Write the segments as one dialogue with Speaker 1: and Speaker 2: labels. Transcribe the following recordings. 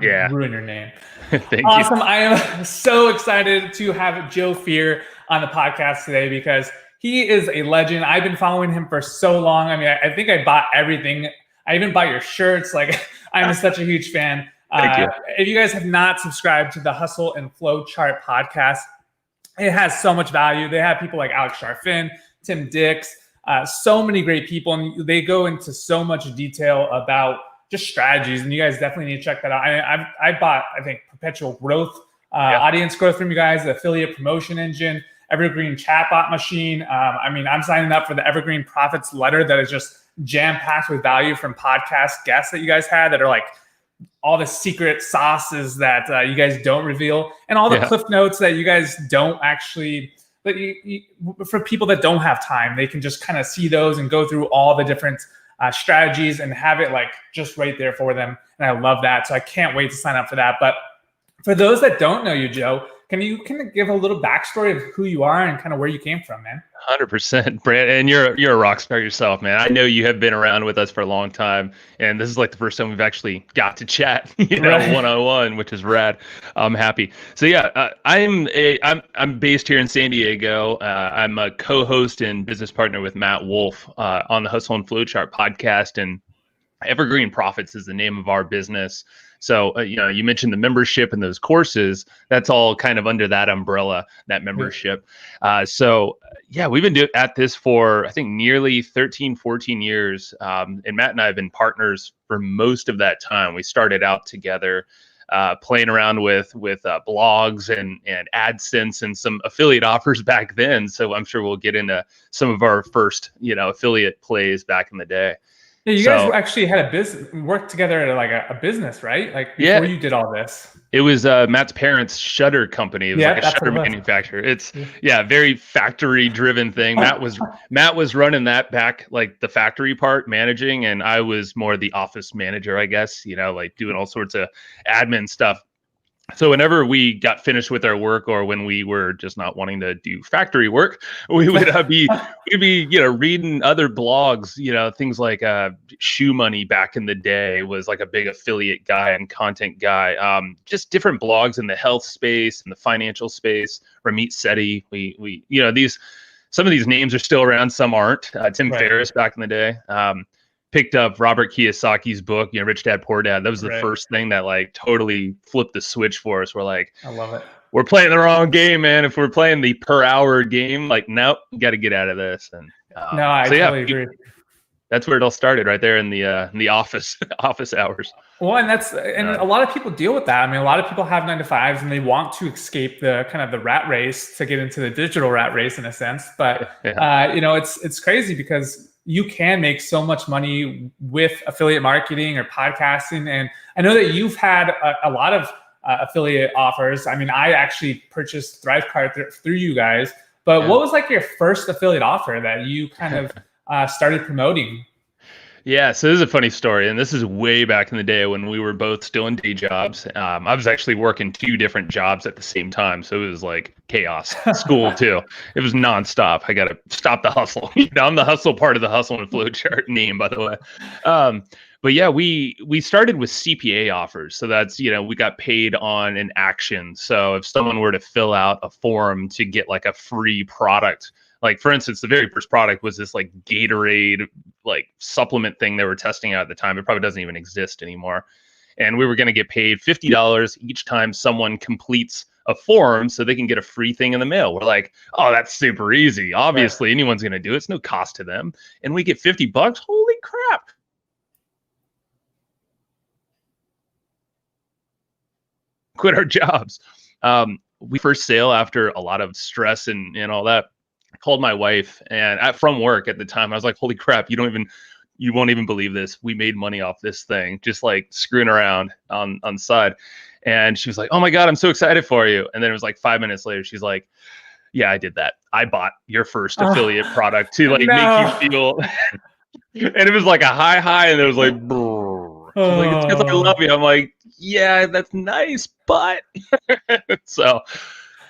Speaker 1: Yeah.
Speaker 2: Ruin your name.
Speaker 1: Thank
Speaker 2: Awesome.
Speaker 1: you.
Speaker 2: I am so excited to have Joe Fier on the podcast today because he is a legend. I've been following him for so long. I mean, I think I bought everything. I even bought your shirts. Like, I'm such a huge fan.
Speaker 1: Thank you.
Speaker 2: If you guys have not subscribed to the Hustle and Flow Chart podcast, it has so much value. They have people like Alex Sharfin, Tim Dix, so many great people, and they go into so much detail about just strategies. And you guys definitely need to check that out. I bought, I think, Perpetual Growth, audience growth from you guys, the affiliate promotion engine, Evergreen chatbot machine. I mean, I'm signing up for the Evergreen Profits letter that is just jam-packed with value from podcast guests that you guys had that are like all the secret sauces that you guys don't reveal, and all the cliff notes that you guys don't actually, but for people that don't have time, they can just kind of see those and go through all the different strategies and have it like just right there for them. And I love that. So I can't wait to sign up for that. But for those that don't know you, Joe, can you kind of give a little backstory of who you are and kind of where you came from, man?
Speaker 1: 100%, Brant, and you're a rock star yourself, man. I know you have been around with us for a long time, and this is like the first time we've actually got to chat, one-on-one, which is rad. I'm happy. So yeah, I'm based here in San Diego. I'm a co-host and business partner with Matt Wolf on the Hustle and Flowchart podcast, and Evergreen Profits is the name of our business. So, you mentioned the membership and those courses, that's all kind of under that umbrella, that membership. We've been at this for, I think, nearly 13, 14 years. And Matt and I have been partners for most of that time. We started out together playing around with blogs and AdSense and some affiliate offers back then. So I'm sure we'll get into some of our first, affiliate plays back in the day.
Speaker 2: Yeah, you guys actually had a business, worked together at like a business, right? Like before you did all this.
Speaker 1: It was Matt's parents' shutter company. It was like a shutter manufacturer. It's very factory driven thing. Matt was running that back, like the factory part, managing, and I was more the office manager, I guess, like doing all sorts of admin stuff. So whenever we got finished with our work, or when we were just not wanting to do factory work, we would we'd be reading other blogs, things like Shoe Money back in the day was like a big affiliate guy and content guy. Just different blogs in the health space and the financial space. Ramit Sethi, we some of these names are still around, some aren't. Tim Ferriss back in the day. Picked up Robert Kiyosaki's book, Rich Dad Poor Dad. That was the first thing that like totally flipped the switch for us. We're like,
Speaker 2: I love it.
Speaker 1: We're playing the wrong game, man. If we're playing the per hour game, like, nope, got to get out of this. And
Speaker 2: no, I totally agree.
Speaker 1: That's where it all started, right there in the office hours.
Speaker 2: Well, and a lot of people deal with that. I mean, a lot of people have 9-to-5s and they want to escape the kind of the rat race to get into the digital rat race in a sense. But it's crazy because you can make so much money with affiliate marketing or podcasting. And I know that you've had a lot of affiliate offers. I mean, I actually purchased ThriveCard through you guys. But what was like your first affiliate offer that you kind of started promoting?
Speaker 1: Yeah, so this is a funny story, and this is way back in the day when we were both still in day jobs. I was actually working 2 different jobs at the same time, so it was like chaos. School too. It was nonstop. I got to stop the hustle. I'm the hustle part of the Hustle and Flowchart name, by the way. But yeah, we started with CPA offers. So that's, we got paid on an action. So if someone were to fill out a form to get like a free product, like for instance, the very first product was this like Gatorade like supplement thing they were testing out at the time. It probably doesn't even exist anymore. And we were going to get paid $50 each time someone completes a form so they can get a free thing in the mail. We're like, oh, that's super easy. Obviously, anyone's going to do it. It's no cost to them. And we get $50. Holy crap. Quit our jobs. We first sale after a lot of stress and all that. I called my wife and from work at the time. I was like, holy crap, you won't even believe this. We made money off this thing, just like screwing around on the side. And she was like, oh my God, I'm so excited for you. And then it was like 5 minutes later, she's like, yeah, I did that. I bought your first affiliate product to like make you feel. And it was like a high, and it was like, brrr. She's like, it's because I love you. I'm like, yeah, that's nice, but so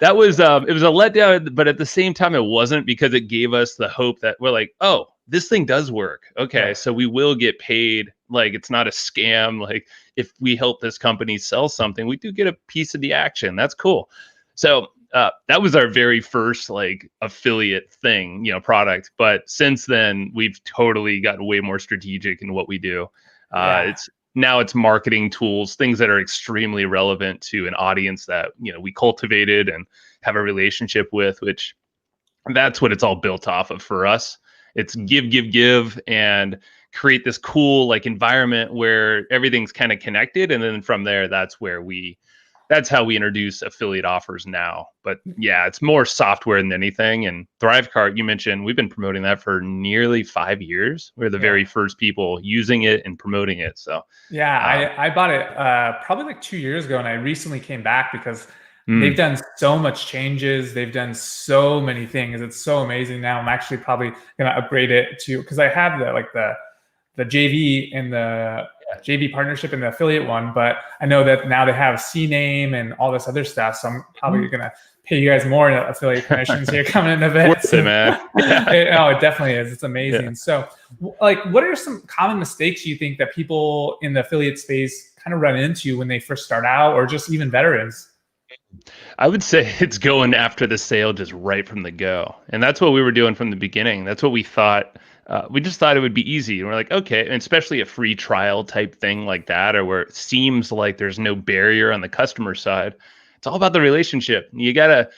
Speaker 1: That was it was a letdown, but at the same time it wasn't, because it gave us the hope that we're like, oh, this thing does work. Okay,
Speaker 2: Right.
Speaker 1: so we will get paid. Like, it's not a scam. Like, if we help this company sell something, we do get a piece of the action. That's cool. So that was our very first like affiliate thing, product. But since then, we've totally gotten way more strategic in what we do.
Speaker 2: Yeah.
Speaker 1: Now it's marketing tools, things that are extremely relevant to an audience that we cultivated and have a relationship with, which that's what it's all built off of for us. It's give, and create this cool like environment where everything's kind of connected, and then from there, that's how we introduce affiliate offers now. But yeah, it's more software than anything. And ThriveCart, you mentioned, we've been promoting that for nearly 5 years. We're the very first people using it and promoting it. So
Speaker 2: yeah, I bought it probably like 2 years ago, and I recently came back because they've done so much changes. They've done so many things. It's so amazing now. I'm actually probably gonna upgrade it to, because I have the JV and the JV partnership and the affiliate one, but I know that now they have CNAME and all this other stuff. So I'm probably gonna pay you guys more affiliate commissions here coming in a bit.
Speaker 1: Worth it, man.
Speaker 2: It definitely is. It's amazing.
Speaker 1: Yeah.
Speaker 2: So, like, what are some common mistakes you think that people in the affiliate space kind of run into when they first start out, or just even veterans?
Speaker 1: I would say it's going after the sale just right from the go. And that's what we were doing from the beginning. That's what we thought. We just thought it would be easy. And we're like, okay, and especially a free trial type thing like that, or where it seems like there's no barrier on the customer side. It's all about the relationship. You got to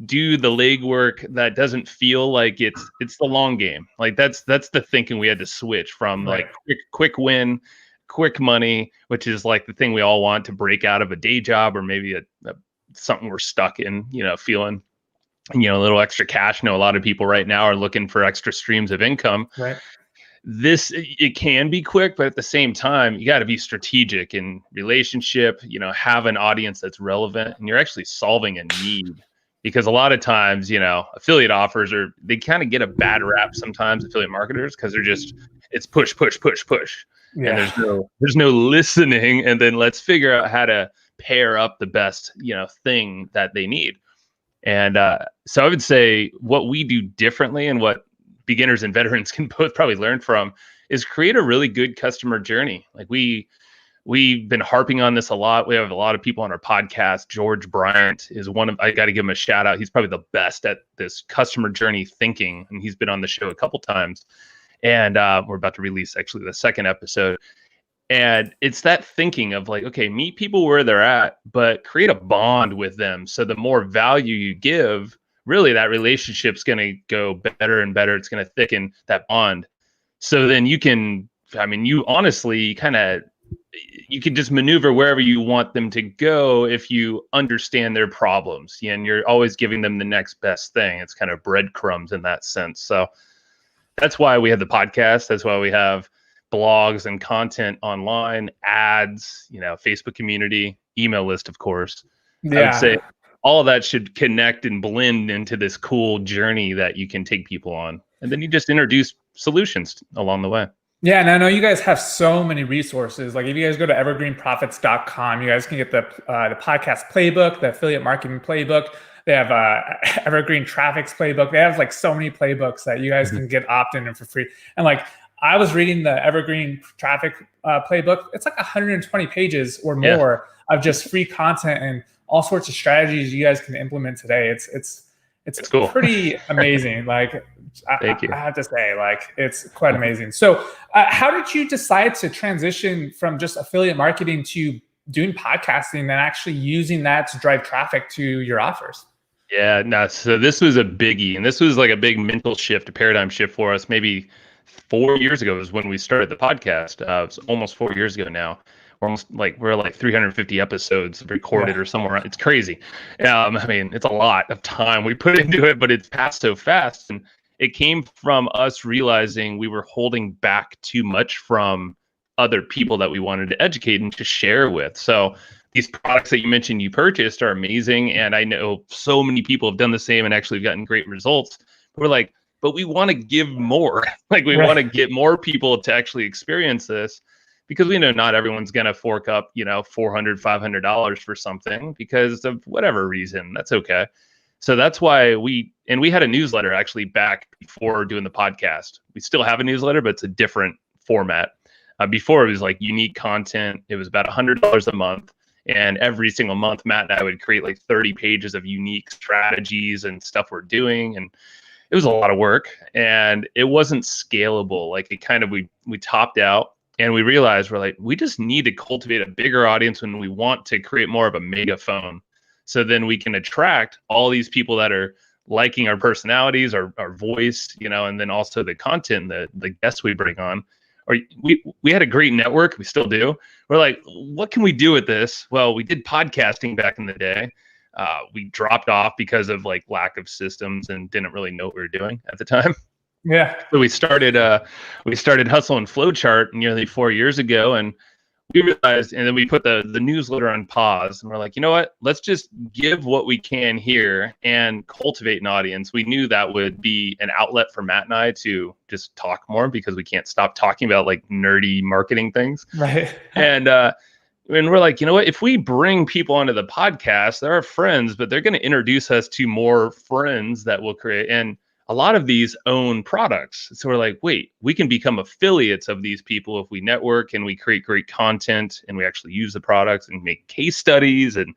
Speaker 1: do the legwork that doesn't feel like it's the long game. Like that's the thinking we had to switch from,
Speaker 2: Right.
Speaker 1: like quick win, quick money, which is like the thing we all want to break out of a day job, or maybe something we're stuck in, feeling, a little extra cash. I know a lot of people right now are looking for extra streams of income.
Speaker 2: Right.
Speaker 1: It can be quick, but at the same time, you got to be strategic in relationship, have an audience that's relevant, and you're actually solving a need. Because a lot of times, affiliate offers they kind of get a bad rap sometimes, affiliate marketers, because it's push.
Speaker 2: Yeah.
Speaker 1: And there's no listening, and then let's figure out how to pair up the best, thing that they need. And so I would say what we do differently, and what beginners and veterans can both probably learn from, is create a really good customer journey. Like we've been harping on this a lot. We have a lot of people on our podcast. George Bryant is I got to give him a shout out. He's probably the best at this customer journey thinking, and he's been on the show a couple times. And we're about to release actually the second episode. And it's that thinking of like, okay, meet people where they're at, but create a bond with them. So the more value you give, really that relationship's going to go better and better. It's going to thicken that bond. So then you can honestly you can just maneuver wherever you want them to go if you understand their problems, and you're always giving them the next best thing. It's kind of breadcrumbs in that sense. So that's why we have the podcast. That's why we have blogs and content online, ads, Facebook community, email list, of course.
Speaker 2: Yeah.
Speaker 1: I would say all of that should connect and blend into this cool journey that you can take people on. And then you just introduce solutions along the way.
Speaker 2: Yeah, and I know you guys have so many resources. Like if you guys go to evergreenprofits.com, you guys can get the podcast playbook, the affiliate marketing playbook. They have Evergreen Traffic's playbook. They have like so many playbooks that you guys can get opt-in and for free. And like I was reading the Evergreen Traffic playbook. It's like 120 pages or more of just free content and all sorts of strategies you guys can implement today. It's cool. Pretty amazing. Like I have to say, like it's quite amazing. So how did you decide to transition from just affiliate marketing to doing podcasting and actually using that to drive traffic to your offers?
Speaker 1: Yeah, no. So this was a biggie, and this was like a big mental shift, a paradigm shift for us. Maybe 4 years ago is when we started the podcast. It's almost 4 years ago now. We're like 350 episodes recorded or somewhere. It's crazy. It's a lot of time we put into it, but it's passed so fast. And it came from us realizing we were holding back too much from other people that we wanted to educate and to share with. So these products that you mentioned you purchased are amazing. And I know so many people have done the same and actually gotten great results. We're like, but we want to give more. Like we want to get more people to actually experience this, because we know not everyone's going to fork up, $400, $500 for something because of whatever reason. That's okay. So that's why we had a newsletter actually back before doing the podcast. We still have a newsletter, but it's a different format. Before it was like unique content. It was about $100 a month. And every single month, Matt and I would create like 30 pages of unique strategies and stuff we're doing. And it was a lot of work and it wasn't scalable. Like it kind of, we topped out and we realized we just need to cultivate a bigger audience when we want to create more of a megaphone. So then we can attract all these people that are liking our personalities, our voice, and then also the content, the guests we bring on. Or we had a great network. We still do. We're like, what can we do with this? Well, we did podcasting back in the day. We dropped off because of like lack of systems and didn't really know what we were doing at the time.
Speaker 2: Yeah.
Speaker 1: So we started Hustle and Flowchart nearly 4 years ago, and we realized, and then we put the newsletter on pause, and we're like, you know what? Let's just give what we can here and cultivate an audience. We knew that would be an outlet for Matt and I to just talk more because we can't stop talking about like nerdy marketing things.
Speaker 2: Right.
Speaker 1: And we're like, you know what? If we bring people onto the podcast, they're our friends, but they're going to introduce us to more friends that will create. And a lot of these own products. So we're like, wait, we can become affiliates of these people if we network and we create great content and we actually use the products and make case studies and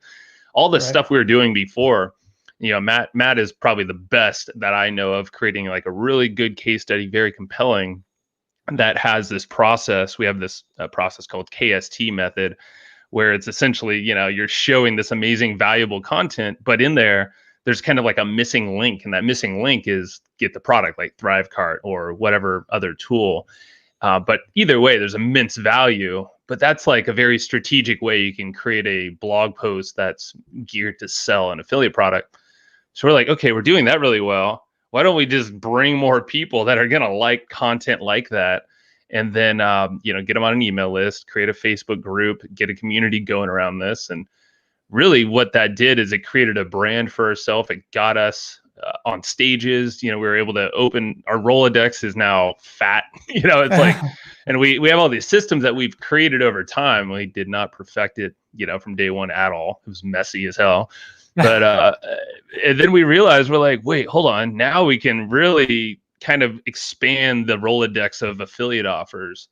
Speaker 1: all the stuff we were doing before. Matt is probably the best that I know of creating like a really good case study, very compelling, that has this process. We have this process called KST method, where it's essentially, you're showing this amazing, valuable content, but in there's kind of like a missing link, and that missing link is get the product like Thrivecart or whatever other tool. But either way, there's immense value, but that's like a very strategic way you can create a blog post that's geared to sell an affiliate product. So we're like, okay, we're doing that really well. Why don't we just bring more people that are going to like content like that? And then, get them on an email list, create a Facebook group, get a community going around this. And really what that did is it created a brand for ourselves. It got us on stages. We were able to open our Rolodex is now fat. It's like, and we have all these systems that we've created over time. We did not perfect it, from day one at all. It was messy as hell. But and then we realized we're like, wait, hold on. Now we can really kind of expand the Rolodex of affiliate offers.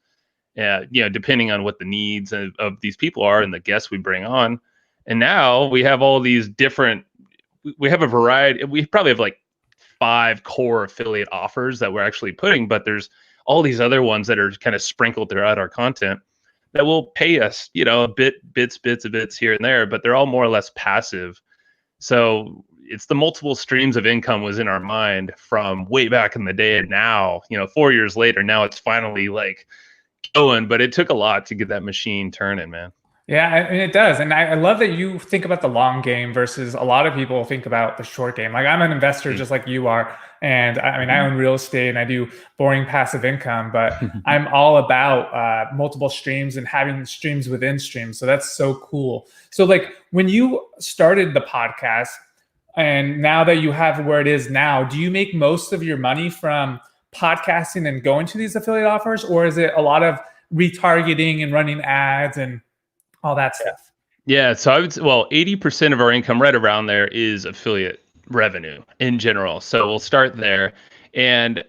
Speaker 1: Depending on what the needs of these people are and the guests we bring on. And now we have all these different, we have a variety. We probably have like 5 core affiliate offers that we're actually putting, but there's all these other ones that are kind of sprinkled throughout our content that will pay us, bits here and there, but they're all more or less passive. So it's the multiple streams of income was in our mind from way back in the day. And now, 4 years later, now it's finally like going, but it took a lot to get that machine turning, man.
Speaker 2: Yeah, and it does. And I love that you think about the long game versus a lot of people think about the short game. Like I'm an investor just like you are. And I own real estate and I do boring passive income, but I'm all about multiple streams and having streams within streams. So that's so cool. So like when you started the podcast and now that you have where it is now, do you make most of your money from podcasting and going to these affiliate offers? Or is it a lot of retargeting and running ads and all that stuff?
Speaker 1: Yeah. So I would say, 80% of our income right around there is affiliate revenue in general. So we'll start there. And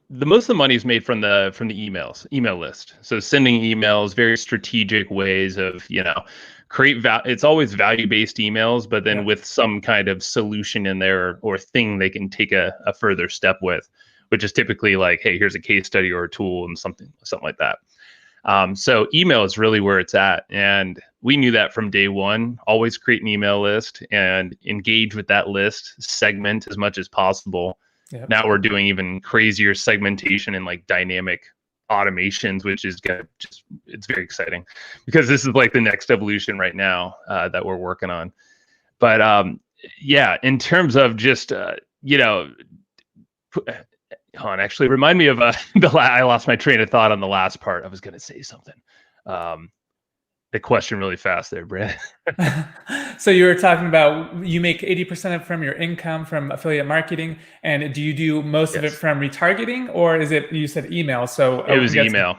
Speaker 1: the most of the money is made from the email list. So sending emails, very strategic ways of, it's always value-based emails, but then with some kind of solution in there or thing they can take a further step with, which is typically like, hey, here's a case study or a tool and something like that. So email is really where it's at. And we knew that from day one. Always create an email list and engage with that list, segment as much as possible. Yep. Now we're doing even crazier segmentation and like dynamic automations, which is it's very exciting because this is like the next evolution right now that we're working on. But in terms of just, actually remind me of I lost my train of thought on the last part. I was going to say something. The question really fast there, Brad.
Speaker 2: So you were talking about you make 80% from your income from affiliate marketing, and do you do most of it from retargeting, or is it you said email? So
Speaker 1: it was email.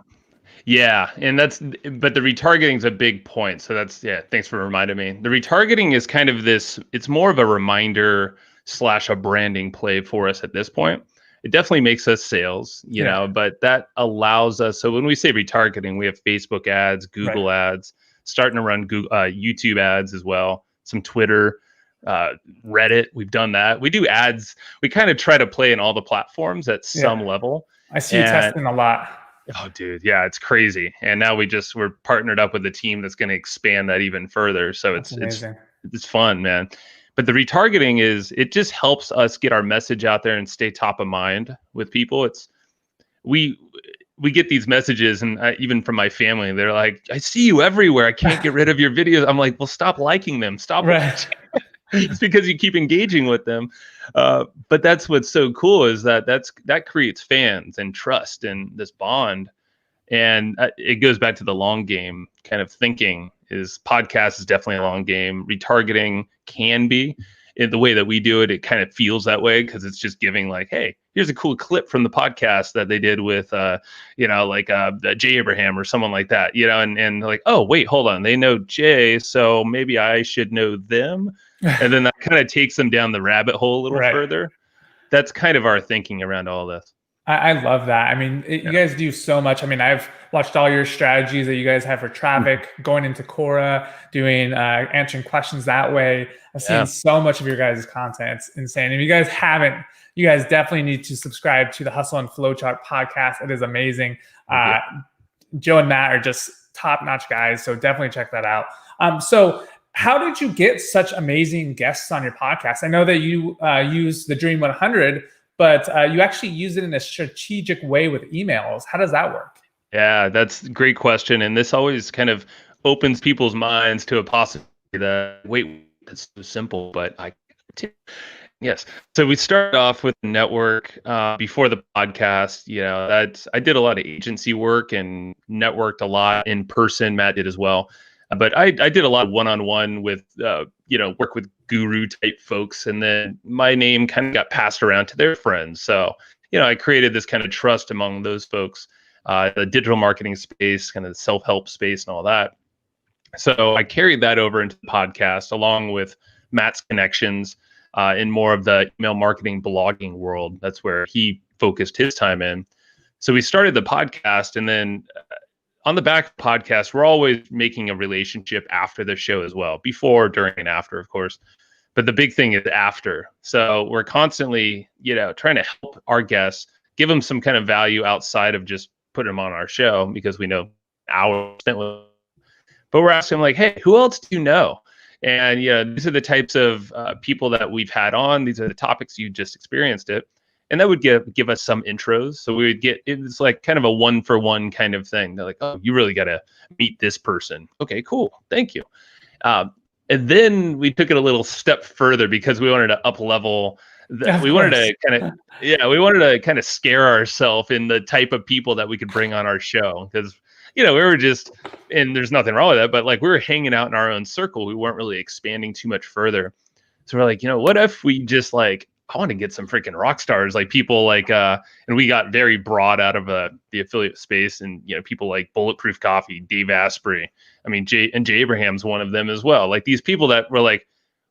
Speaker 1: Yeah, and but the retargeting is a big point. So thanks for reminding me. The retargeting is kind of this. It's more of a reminder slash a branding play for us at this point. It definitely makes us sales, but that allows us. So when we say retargeting, we have Facebook ads, Google ads, starting to run Google, YouTube ads as well, some Twitter, Reddit. We've done that. We do ads. We kind of try to play in all the platforms at some level.
Speaker 2: I see you testing a lot.
Speaker 1: Oh, dude. Yeah, it's crazy. And now we're partnered up with a team that's going to expand that even further. So it's fun, man. But the retargeting it just helps us get our message out there and stay top of mind with people. We get these messages, and even from my family, they're like, I see you everywhere. I can't get rid of your videos. I'm like, well, stop liking them. Stop watching. It's because you keep engaging with them. But that's what's so cool is that creates fans and trust and this bond. And it goes back to the long game kind of thinking. Is podcast is definitely a long game. Retargeting can be. In the way that we do it, it kind of feels that way because it's just giving like, hey, here's a cool clip from the podcast that they did with, Jay Abraham or someone like that, and like, oh, wait, hold on. They know Jay, so maybe I should know them. And then that kind of takes them down the rabbit hole a little further. That's kind of our thinking around all this.
Speaker 2: I love that. I mean, you guys do so much. I mean, I've watched all your strategies that you guys have for traffic, going into Quora, doing answering questions that way. I've seen so much of your guys' content. It's insane. And if you guys haven't, you guys definitely need to subscribe to the Hustle and Flowchart podcast. It is amazing. Joe and Matt are just top-notch guys, so definitely check that out. So how did you get such amazing guests on your podcast? I know that you use the Dream 100, but you actually use it in a strategic way with emails. How does that work?
Speaker 1: Yeah, that's a great question. And this always kind of opens people's minds to a possibility that, wait, that's so simple, but yes. So we started off with the network before the podcast. I did a lot of agency work and networked a lot in person. Matt did as well. But I did a lot of one-on-one with, work with guru type folks. And then my name kind of got passed around to their friends. So, I created this kind of trust among those folks, the digital marketing space, kind of the self-help space and all that. So I carried that over into the podcast along with Matt's connections in more of the email marketing blogging world. That's where he focused his time in. So we started the podcast, and then on the back of the podcast, we're always making a relationship after the show as well, before, during, and after, of course. But the big thing is after. So we're constantly, trying to help our guests, give them some kind of value outside of just putting them on our show because we know hours spent with them. But we're asking them like, hey, who else do you know? And these are the types of people that we've had on. These are the topics you just experienced it. And that would give us some intros. So we would it's like kind of a 1-for-1 kind of thing. They're like, oh, you really got to meet this person. Okay, cool. Thank you. And then we took it a little step further because we wanted to up level. We wanted to kind of scare ourselves in the type of people that we could bring on our show. Because, we were just, and there's nothing wrong with that, but like we were hanging out in our own circle. We weren't really expanding too much further. So we're like, what if we just like, I want to get some freaking rock stars, like people like, and we got very broad out of the affiliate space, and people like Bulletproof Coffee, Dave Asprey. I mean, Jay Abraham's one of them as well. Like these people that were like,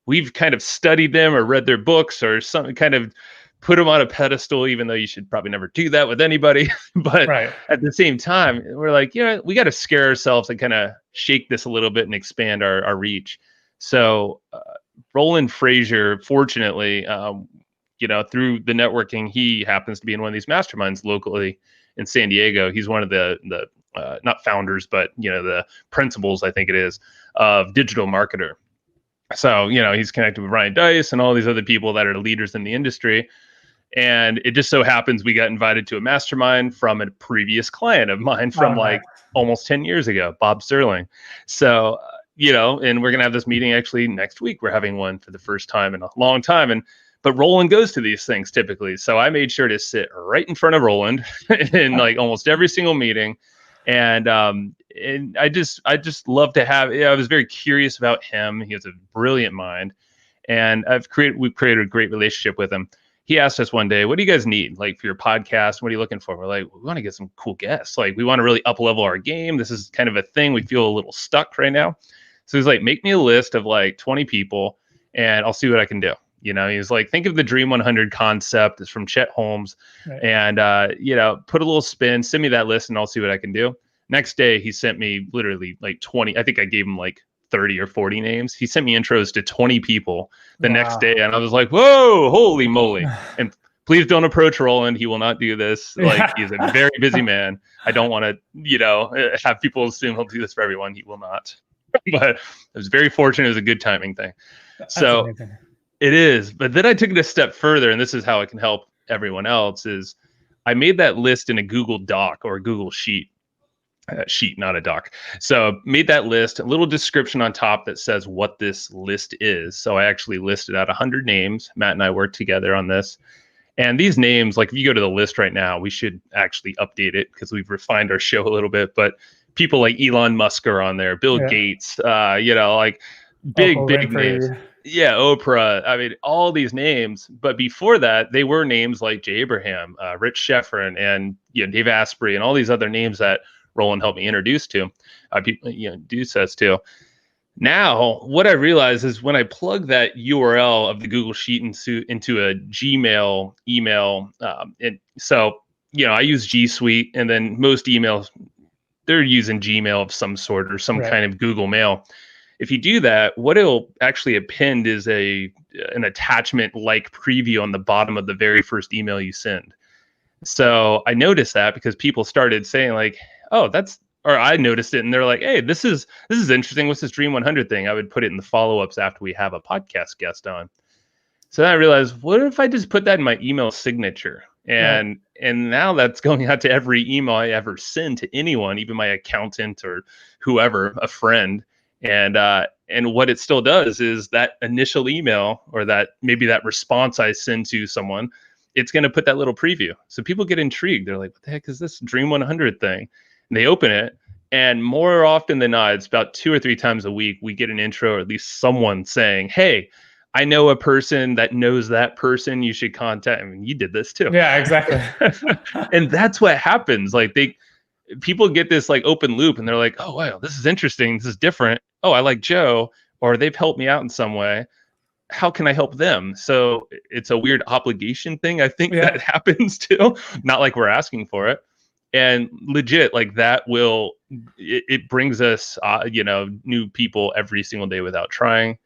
Speaker 1: we've kind of studied them or read their books or something, kind of put them on a pedestal, even though you should probably never do that with anybody. But at the same time, we're like, we got to scare ourselves and kind of shake this a little bit and expand our reach. So Roland Frazier, fortunately, through the networking, he happens to be in one of these masterminds locally in San Diego. He's one of the not founders, but the principals, I think it is, of Digital Marketer. So he's connected with Ryan Dice and all these other people that are leaders in the industry. And it just so happens we got invited to a mastermind from a previous client of mine from almost 10 years ago, Bob Sterling. So and we're gonna have this meeting actually next week. We're having one for the first time in a long time, but Roland goes to these things typically. So I made sure to sit right in front of Roland in like almost every single meeting. And I just love to have, I was very curious about him. He has a brilliant mind, and we've created a great relationship with him. He asked us one day, what do you guys need? Like for your podcast, what are you looking for? We're like, we want to get some cool guests. Like we want to really up level our game. This is kind of a thing. We feel a little stuck right now. So he's like, make me a list of like 20 people and I'll see what I can do. He's like, think of the Dream 100 concept. It's from Chet Holmes.
Speaker 2: Right.
Speaker 1: And, put a little spin, send me that list and I'll see what I can do. Next day, he sent me literally like 20. I think I gave him like 30 or 40 names. He sent me intros to 20 people the next day. And I was like, whoa, holy moly. And please don't approach Roland. He will not do this. Like, he's a very busy man. I don't want to, have people assume he'll do this for everyone. He will not. But it was very fortunate. It was a good timing thing.
Speaker 2: That's
Speaker 1: so
Speaker 2: amazing.
Speaker 1: It is. But then I took it a step further, and this is how it can help everyone else, is I made that list in a Google Doc or a Google Sheet. Sheet, not a doc. So made that list, a little description on top that says what this list is. So I actually listed out 100 names. Matt and I worked together on this. And these names, like if you go to the list right now, we should actually update it because we've refined our show a little bit. But people like Elon Musk are on there, Bill Gates, like big names. Yeah, Oprah. I mean, all these names. But before that, they were names like Jay Abraham, Rich Schefren, and Dave Asprey, and all these other names that Roland helped me introduce to. People, introduce us to. Now, what I realize is when I plug that URL of the Google Sheet into a Gmail email, I use G Suite, and then most emails, they're using Gmail of some sort or some kind of Google Mail. If you do that, what it'll actually append is an attachment-like preview on the bottom of the very first email you send. So I noticed that because people started saying like, oh, I noticed it and they're like, hey, this is interesting. What's this Dream 100 thing? I would put it in the follow-ups after we have a podcast guest on. So then I realized, what if I just put that in my email signature? And now that's going out to every email I ever send to anyone, even my accountant or whoever, a friend. And what it still does is that initial email or that response I send to someone, it's going to put that little preview. So people get intrigued. They're like, what the heck is this Dream 100 thing? And they open it. And more often than not, it's about 2 or 3 times a week, we get an intro or at least someone saying, hey, I know a person that knows that person. You should contact. I mean, you did this too.
Speaker 2: Yeah, exactly.
Speaker 1: And that's what happens. Like people get this like open loop and they're like, oh, wow, this is interesting. This is different. Oh, I like Joe, or they've helped me out in some way. How can I help them? So it's a weird obligation thing. I think that happens too. Not like we're asking for it. And legit, like that it brings us, new people every single day without trying.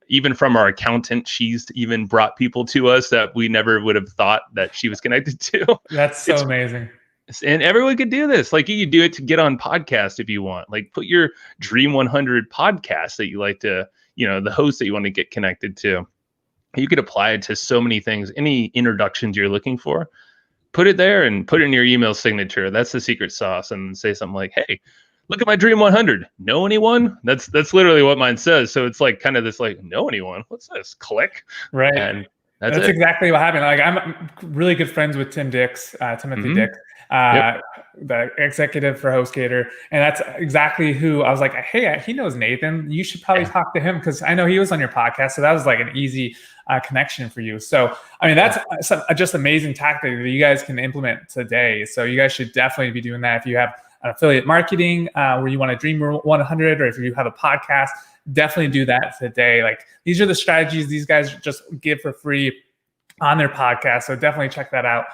Speaker 1: Even from our accountant, she's even brought people to us that we never would have thought that she was connected to.
Speaker 2: That's so amazing.
Speaker 1: And everyone could do this. Like you could do it to get on podcast if you want. Like put your Dream 100 podcast that you like to, the host that you want to get connected to. You could apply it to so many things. Any introductions you're looking for, put it there and put it in your email signature. That's the secret sauce. And say something like, hey, look at my Dream 100. Know anyone? That's literally what mine says. So it's like kind of this like, know anyone? What's this? Click.
Speaker 2: Right.
Speaker 1: And
Speaker 2: that's exactly what happened. Like I'm really good friends with Timothy Dix, the executive for HostGator. And that's exactly who I was like, hey, he knows Nathan. You should probably talk to him because I know he was on your podcast. So that was like an easy connection for you. So, I mean, that's just amazing tactic that you guys can implement today. So you guys should definitely be doing that. If you have an affiliate marketing where you want to Dream 100, or if you have a podcast, definitely do that today. Like these are the strategies these guys just give for free on their podcast. So definitely check that out.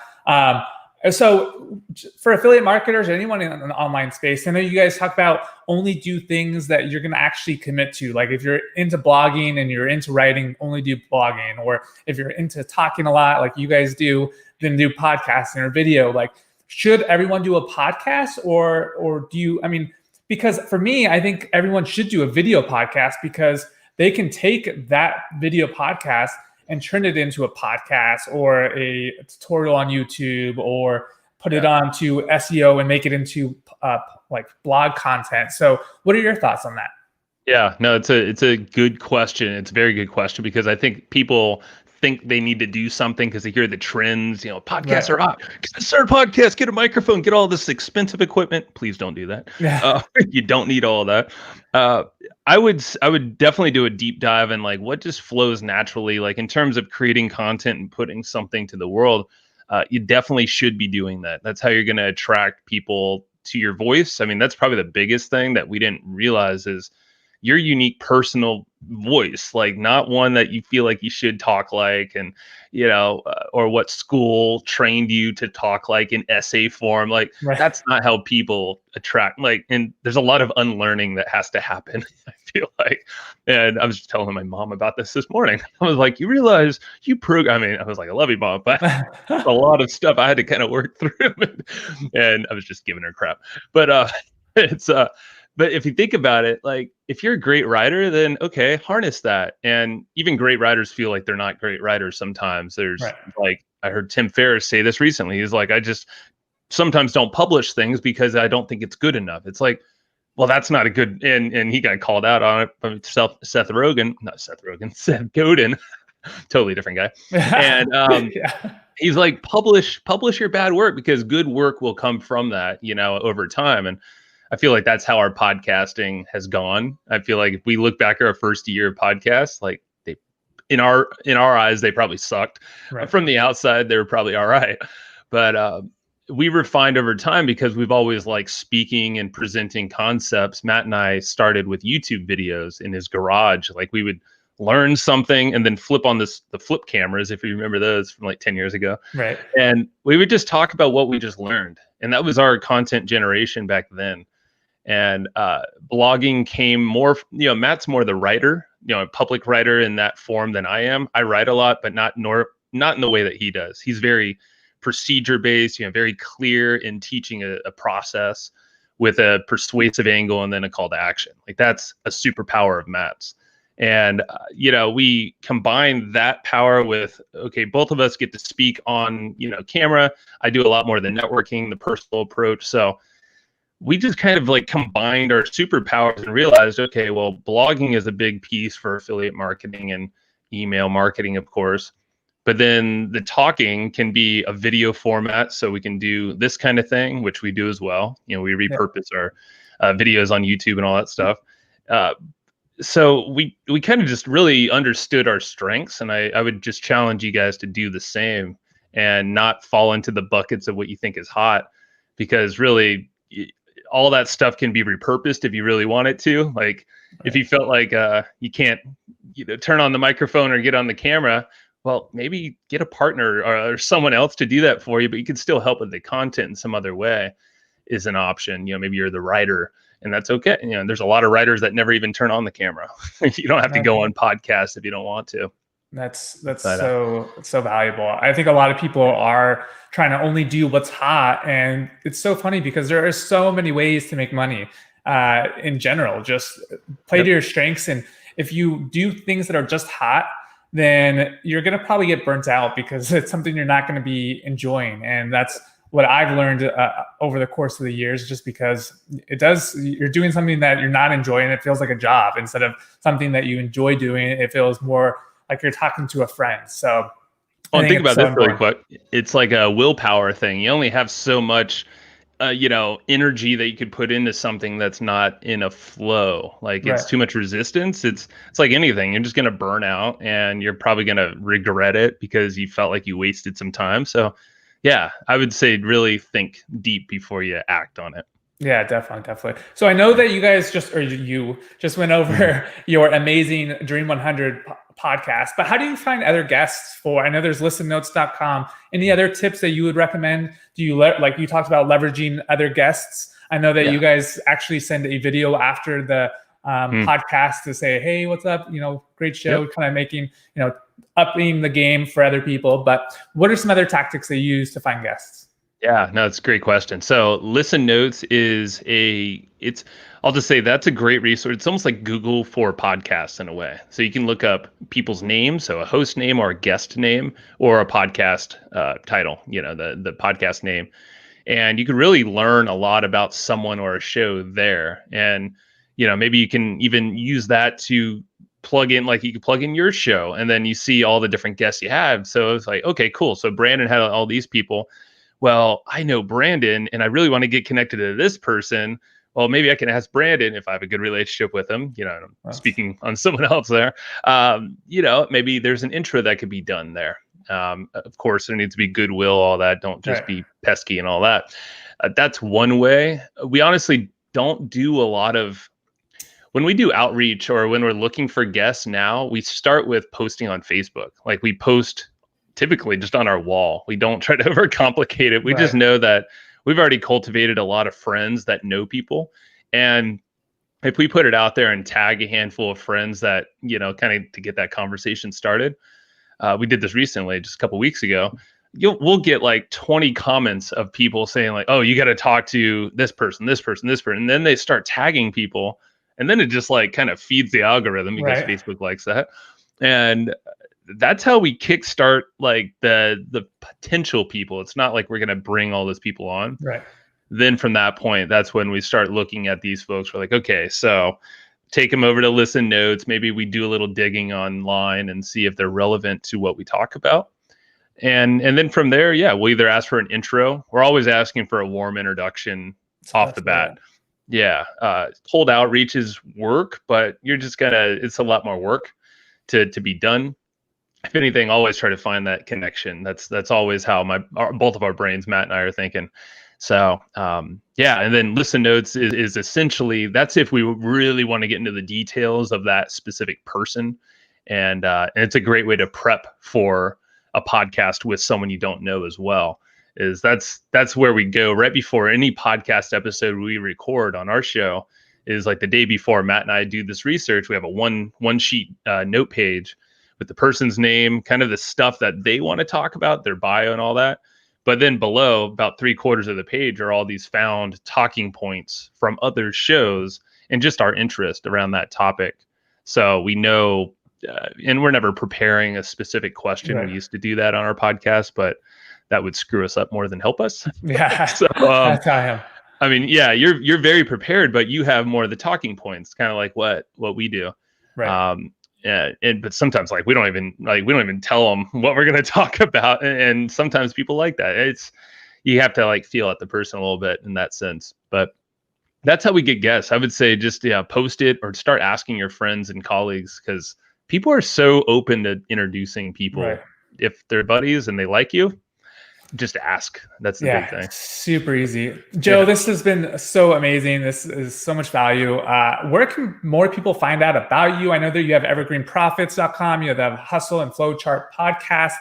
Speaker 2: So for affiliate marketers or anyone in an online space, I know you guys talk about only do things that you're going to actually commit to. Like if you're into blogging and you're into writing, only do blogging. Or if you're into talking a lot, like you guys do, then do podcasting or video. Like should everyone do a podcast or do you, I mean, because for me, I think everyone should do a video podcast because they can take that video podcast and turn it into a podcast or a tutorial on YouTube or put it onto SEO and make it into like blog content. So what are your thoughts on that? Yeah, no, it's a good question. It's a very good question because I think people think they need to do something because they hear the trends, podcasts are hot. Start a podcast, get a microphone, get all this expensive equipment. Please don't do that. You don't need all of that. I would definitely do a deep dive in like what just flows naturally, like in terms of creating content and putting something to the world. You definitely should be doing that. That's how you're going to attract people to your voice. I mean, that's probably the biggest thing that we didn't realize is
Speaker 1: your unique personal voice, like not one that you feel like you should talk like, and or what school trained you to talk like in essay form. Like
Speaker 2: Right.
Speaker 1: that's not how people attract. Like, and there's a lot of unlearning that has to happen. I feel like, and I was just telling my mom about this morning. I was like, you realize I mean, I was like, I love you, mom, but a lot of stuff I had to kind of work through, and I was just giving her crap. But it's but if you think about it, like if you're a great writer, then okay, harness that. And even great writers feel like they're not great writers sometimes. There's
Speaker 2: Right.
Speaker 1: like I heard Tim Ferriss say this recently. He's like, I just sometimes don't publish things because I don't think it's good enough. It's like, well, that's not a good, and he got called out on it by Seth Godin, totally different guy. And
Speaker 2: Yeah.
Speaker 1: he's like, publish your bad work, because good work will come from that, over time. And I feel like that's how our podcasting has gone. I feel like if we look back at our first year of podcasts, like they, in our eyes, they probably sucked.
Speaker 2: Right.
Speaker 1: From the outside, they were probably all right. But we refined over time because we've always liked speaking and presenting concepts. Matt and I started with YouTube videos in his garage. Like we would learn something and then flip on the flip cameras, if you remember those from like 10 years ago.
Speaker 2: Right.
Speaker 1: And we would just talk about what we just learned. And that was our content generation back then. And blogging came more, Matt's more the writer, a public writer in that form than I am. I write a lot, but not in the way that he does. He's very procedure based, very clear in teaching a process with a persuasive angle and then a call to action. Like that's a superpower of Matt's. And, we combine that power with, okay, both of us get to speak on, camera. I do a lot more of the networking, the personal approach. So we just kind of like combined our superpowers and realized, okay, well, blogging is a big piece for affiliate marketing and email marketing, of course. But then the talking can be a video format. So we can do this kind of thing, which we do as well. We repurpose our videos on YouTube and all that stuff. So we kind of just really understood our strengths. And I would just challenge you guys to do the same and not fall into the buckets of what you think is hot, because really all that stuff can be repurposed if you really want it to. Like if you felt like you can't turn on the microphone or get on the camera, well, maybe get a partner or someone else to do that for you, but you can still help with the content in some other way is an option. Maybe you're the writer, and that's okay. There's a lot of writers that never even turn on the camera. You don't have to go on podcasts if you don't want to.
Speaker 2: That's so valuable. I think a lot of people are trying to only do what's hot, and it's so funny because there are so many ways to make money in general. Just play to your strengths, and if you do things that are just hot, then you're going to probably get burnt out because it's something you're not going to be enjoying. And that's what I've learned over the course of the years, just because you're doing something that you're not enjoying. It feels like a job instead of something that you enjoy doing. It feels more like you're talking to a friend. So
Speaker 1: think about this really quick. It's like a willpower thing. You only have so much energy that you could put into something that's not in a flow. Like it's too much resistance. It's like anything. You're just going to burn out, and you're probably going to regret it because you felt like you wasted some time. So yeah, I would say really think deep before you act on it.
Speaker 2: Yeah, definitely. So I know that you guys you just went over your amazing Dream 100 podcast, but how do you find other guests for? I know there's listennotes.com. Any other tips that you would recommend? Do you like you talked about leveraging other guests? I know that you guys actually send a video after the podcast to say, hey, what's up? Great show, kind of making, upping the game for other people. But what are some other tactics they use to find guests?
Speaker 1: Yeah, no, it's a great question. So Listen Notes is I'll just say that's a great resource. It's almost like Google for podcasts in a way. So you can look up people's names, so a host name or a guest name or a podcast title, the podcast name. And you can really learn a lot about someone or a show there. And, maybe you can even use that to plug in, like you could plug in your show, and then you see all the different guests you have. So it's like, okay, cool. So Brandon had all these people. Well, I know Brandon and I really want to get connected to this person. Well, maybe I can ask Brandon if I have a good relationship with him, I'm speaking on someone else there. Maybe there's an intro that could be done there. Of course, there needs to be goodwill, all that. Don't just be pesky and all that. That's one way. We honestly don't do a lot of when we do outreach or when we're looking for guests now, we start with posting on Facebook. Like we post typically just on our wall. We don't try to overcomplicate it. We just know that we've already cultivated a lot of friends that know people. And if we put it out there and tag a handful of friends that, kind of to get that conversation started, we did this recently, just a couple weeks ago. We'll get like 20 comments of people saying like, oh, you got to talk to this person, this person, this person. And then they start tagging people. And then it just like kind of feeds the algorithm because Facebook likes that. And that's how we kickstart like the potential people. It's not like we're going to bring all those people on.
Speaker 2: Right.
Speaker 1: Then from that point, that's when we start looking at these folks. We're like, okay, so take them over to listen notes. Maybe we do a little digging online and see if they're relevant to what we talk about. And then from there, we'll either ask for an intro. We're always asking for a warm introduction off the bat. Yeah. Cold outreaches work, but it's a lot more work to be done. If anything, always try to find that connection. That's always how both of our brains, Matt and I, are thinking. So, and then listen notes is essentially, that's if we really want to get into the details of that specific person. And it's a great way to prep for a podcast with someone you don't know as well. That's where we go right before any podcast episode we record on our show. Is like the day before Matt and I do this research. We have a one sheet note page with the person's name, kind of the stuff that they want to talk about, their bio and all that. But then below, about 3/4 of the page are all these found talking points from other shows and just our interest around that topic. So we know, and we're never preparing a specific question. Right. We used to do that on our podcast, but that would screw us up more than help us.
Speaker 2: Yeah.
Speaker 1: So,
Speaker 2: that's how I am.
Speaker 1: I mean, you're very prepared, but you have more of the talking points, kind of like what we do.
Speaker 2: Right.
Speaker 1: But sometimes we don't even tell them what we're going to talk about. And sometimes people like that. You have to like feel at the person a little bit in that sense, but that's how we get guests. I would say just, post it or start asking your friends and colleagues, because people are so open to introducing people. Right. If they're buddies and they like you, just ask. That's the big thing.
Speaker 2: Super easy. Joe, this has been so amazing. This is so much value. Where can more people find out about you? I know that you have evergreenprofits.com. You have the Hustle and Flow Chart podcast.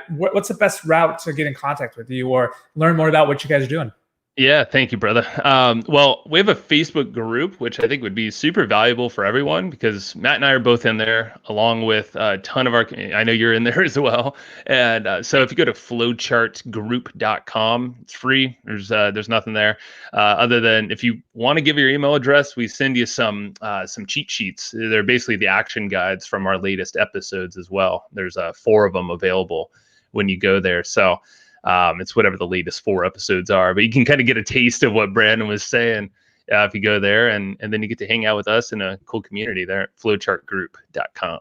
Speaker 2: What's the best route to get in contact with you or learn more about what you guys are doing?
Speaker 1: Yeah, thank you, brother. Well, we have a Facebook group, which I think would be super valuable for everyone, because Matt and I are both in there, along with a ton of I know you're in there as well. And so if you go to flowchartgroup.com, it's free. There's nothing there other than if you want to give your email address, we send you some cheat sheets. They're basically the action guides from our latest episodes as well. There's 4 of them available when you go there. So it's whatever the latest 4 episodes are, but you can kind of get a taste of what Brandon was saying if you go there, and then you get to hang out with us in a cool community there at flowchartgroup.com.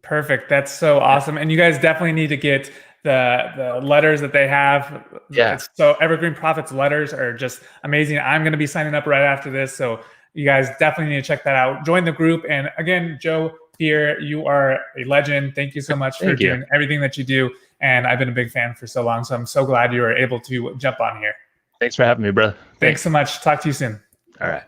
Speaker 2: Perfect. That's so awesome. And you guys definitely need to get the letters that they have.
Speaker 1: Yeah.
Speaker 2: So Evergreen Profits letters are just amazing. I'm going to be signing up right after this. So you guys definitely need to check that out. Join the group. And again, Joe Fier, you are a legend. Thank you so much for doing everything that you do. And I've been a big fan for so long. So I'm so glad you were able to jump on here.
Speaker 1: Thanks for having me, brother.
Speaker 2: Thanks so much. Talk to you soon.
Speaker 1: All right.